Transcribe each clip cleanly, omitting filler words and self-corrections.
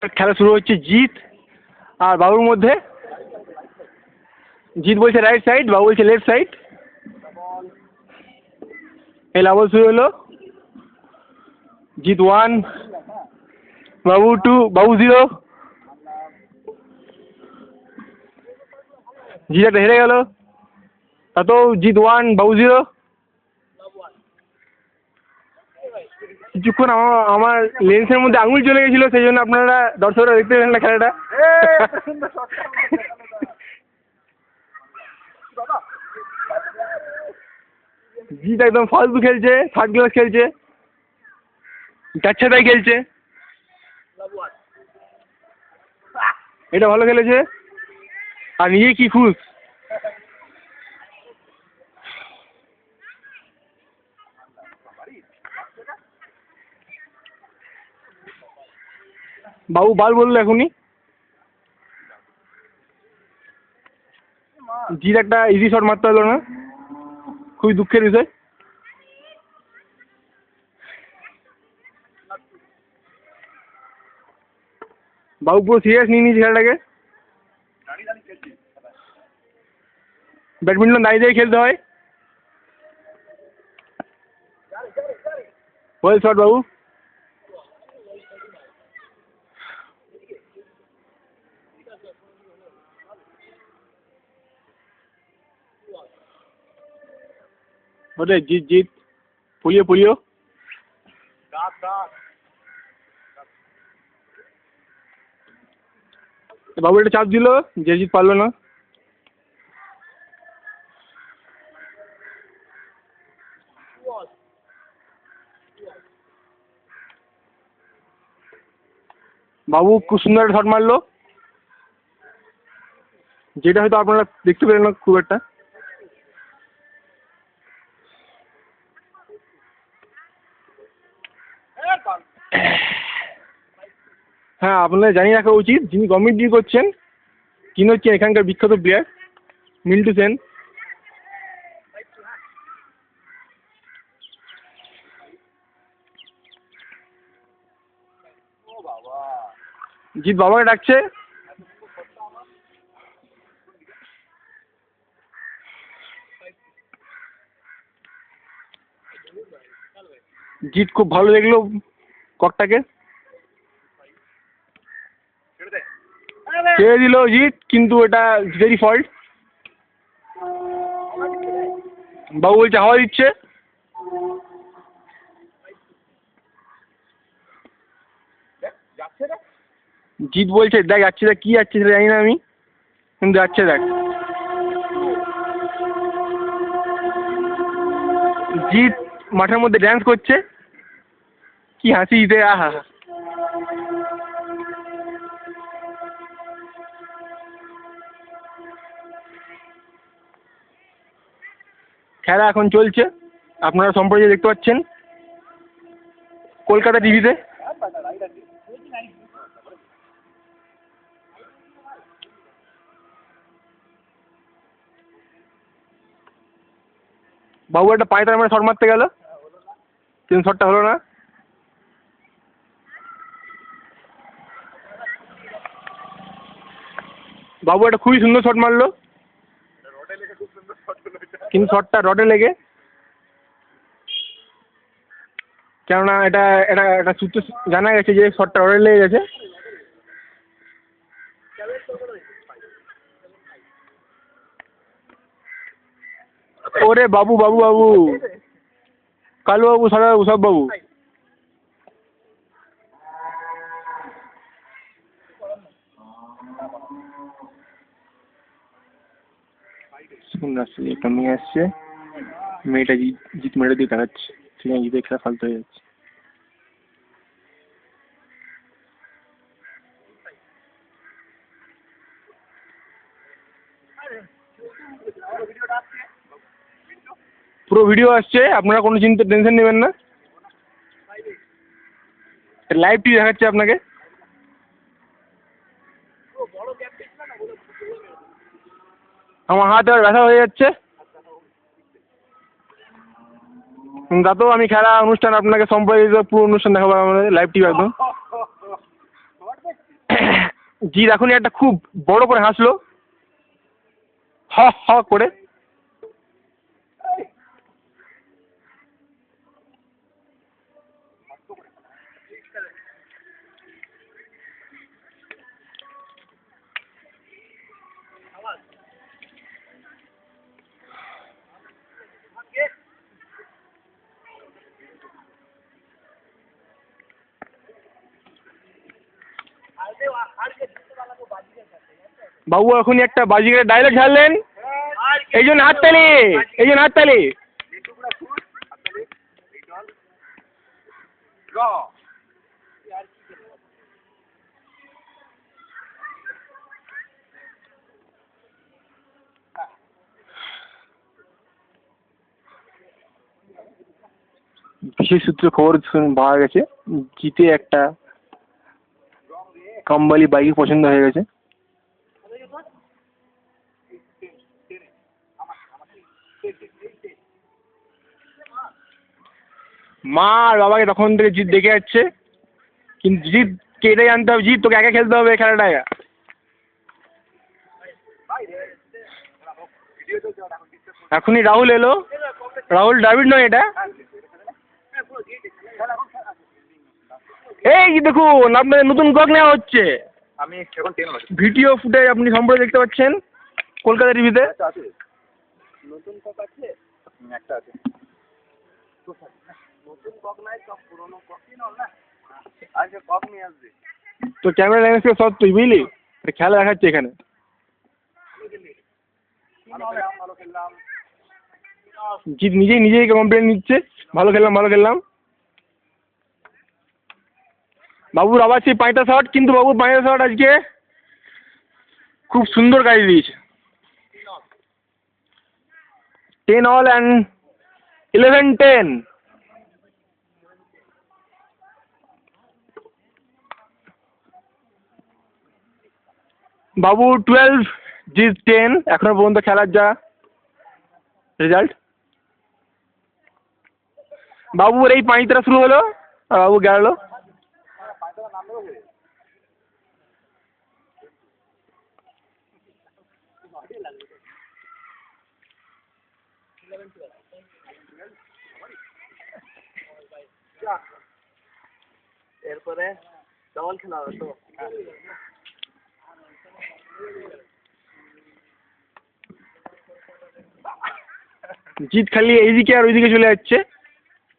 খেলা শুরু হচ্ছে জিৎ আর বাবুর মধ্যে। জিৎ বলছে রাইট সাইড, বাবু বলছে লেফট সাইড। এই লাবল শুরু হলো। জিৎ 1, বাবু 2, বাবু 0। জিৎ একটা হেরে গেল। তাতেও জিৎ 1, বাবু 0। কিছুক্ষণ আমার লেন্সের মধ্যে আঙুল চলে গেছিলো, সেই জন্য আপনারা দর্শকরা দেখতে পেলেন না খেলাটা। জিৎ একদম ফালতু খেলছে, থার্ড ক্লাস খেলছে, যাচ্ছে তাই খেলছে। এটা ভালো খেলেছে আর নিজে কি খুশ। বাবু বাল বললো এখনই। জিৎ একটা ইজি শট মারতে হলো না, খুবই দুঃখের বিষয়। বাবু পুরো সিরিয়াস নিয়ে নিয়েছে খেলাটাকে। ব্যাডমিন্টন দাঁড়িয়ে দাঁড়িয়ে খেলতে হয়। ওয়েল শট বাবু। ওরে জিৎ জিৎ পুলিও পুলিও। বাবু একটা চাপ দিল, যে জিৎ পারলো না। বাবু খুব সুন্দর একটা শট মারলো, যেটা হয়তো আপনারা দেখতে পেলেন না খুব একটা। হ্যাঁ, আপনাদের জানিয়ে রাখা উচিত, যিনি কমেন্ট্রি করছেন তিনি হচ্ছেন এখানকার বিখ্যাত প্লেয়ার মিল্টু সেন। জিৎ বাবাকে ডাকছে। জিৎ খুব ভালো দেখলো ককটাকে, ছেড়ে দিল জিৎ, কিন্তু এটা জিতেরই ফল্ট। বাবু বলছে হাওয়া দিচ্ছে। জিৎ বলছে দেখ যাচ্ছে, দেখ কি যাচ্ছে সেটা জানি না আমি, কিন্তু যাচ্ছে দেখ। জিৎ মাঠের মধ্যে ড্যান্স করছে, কি হাসি জিতে, আহা। খেলা এখন চলছে, আপনারা সম্প্রচারে দেখতে পাচ্ছেন কলকাতা টিভিতে। বাবু একটা পায়ে তার মানে শট মারতে গেল, কিন্তু শটটা হলো না। বাবু একটা খুবই সুন্দর শট মারলো, কিন্তু শটটা রডে লেগে, কেননা এটা এটা একটা সূত্র জানা গেছে যে শটটা রডে লেগে গেছে। ওরে বাবু বাবু বাবু, কালু বাবু, সাদা বাবু, সব বাবু। কন্যাশ্রী একটা মেয়ে আসছে, মেয়েটা জিৎ মেরে দিয়ে দেখাচ্ছে, সেখানে জিতের খেলা ফালতু হয়ে যাচ্ছে। পুরো ভিডিও আসছে, আপনারা কোনো চিন্তা টেনশন নেবেন না, লাইভ টিভি দেখাচ্ছে আপনাকে। আমার হাত আর ব্যথা হয়ে যাচ্ছে, তাতেও আমি খেলা অনুষ্ঠান আপনাকে সম্প্রচারিত পুরো অনুষ্ঠান দেখাবো আমাদের লাইভ টিভি একদম। জিৎ এখনই একটা খুব বড় করে হাসলো, হ হ করে। বাবু এখনই একটা বাজিগারের ডায়লগ ছাড়লেন, এই জন্য হাততালি, এই জন্য হাততালি। বিশেষ সূত্রে খবর পাওয়া গেছে, জিতে একটা কামবালি বাইক পছন্দ হয়ে গেছে। মা আর বাবাকে তখন থেকে জিৎ দেখে যাচ্ছে, কিন্তু জিৎকে এটাই জানতে হবে, জিৎ তোকে একা খেলতে হবে খেলাটায়। এখনই রাহুল এলো, রাহুল দ্রাবিড় নয় এটা। এই দেখুন আপনাদের নতুন কক নেওয়া হচ্ছে, আমি এখন 10 মাস ভিডিও ফুটেজ আপনি সম্প্রতি দেখতে পাচ্ছেন কলকাতা টিভিতে। আছে নতুন কক আছে, একটা আছে তো নতুন কক নাই, সব পুরনো ককই নাও না, আজকে কক নিয়ে আসবে। তো ক্যামেরা ল্যান্স থেকে সব তুই বুঝলি, খেলা দেখাচ্ছে এখানে। ভালো খেললাম। জিৎ নিজেই কমপ্লেন নিচ্ছে, ভালো খেললাম ভালো খেললাম। বাবুর আবার সেই 5টা শট, কিন্তু বাবুর 5টা শট আজকে খুব সুন্দর কাজ দিয়েছে। 10 all and 11-10। বাবু 12, জিৎ 10 এখনো পর্যন্ত খেলার যা রেজাল্ট। বাবুর এই 5টা শুরু হলো আর বাবু গেল। এরপরে ডবল খেলা হবে তো। জিৎ খালি এইদিকে আর ওইদিকে চলে যাচ্ছে।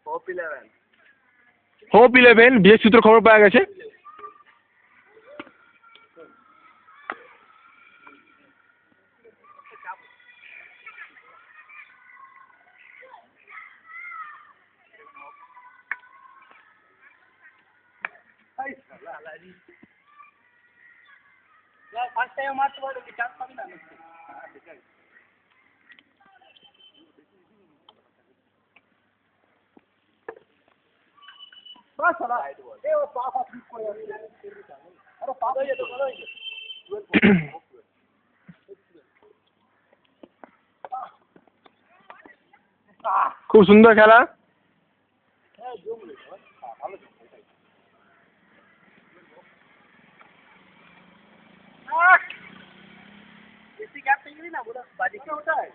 হোপ 11 হোপ 11 বিশেষ সূত্র খবর পাওয়া গেছে। ফার্স্ট টাইম মারতে পারো কি চান্স পাবি না। বাস সালা এ ও পাপা ঠিক করে আরে পাপা এই তো বলো খুব সুন্দর খেলা। বেশি গ্যাপ পেয়ে গেলি না বলে বাজি কে ওটাই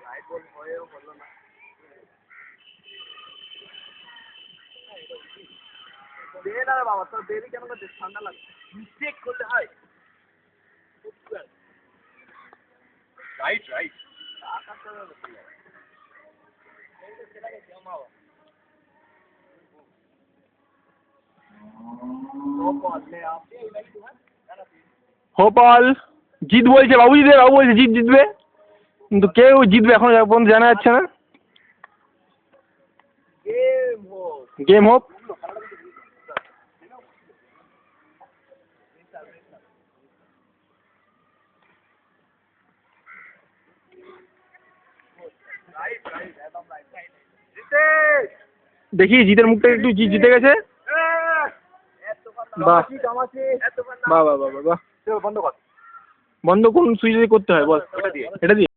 রাইট বল হয়েও বললো না। দে না রে বাবা, তোর দেরি কেন করছিস? ঠান্ডা লাগছে, মিস্টেক করতে হয়। Right right hope all, Jeet বলছে বাবু জিতবে, বাবু বলছে জিৎ জিতবে, কিন্তু কেউ জিতবে এখন পর্যন্ত জানা যাচ্ছে না। Game hope. দেখি জিতের মুখটা একটু, জিত জিতে গেছে। বাহ বাহ বাহ বাহ বাহ। বন্ধ কর, বন্ধ কোন সুইচ দিয়ে করতে হয় বল? এটা দিয়ে এটা দিয়ে।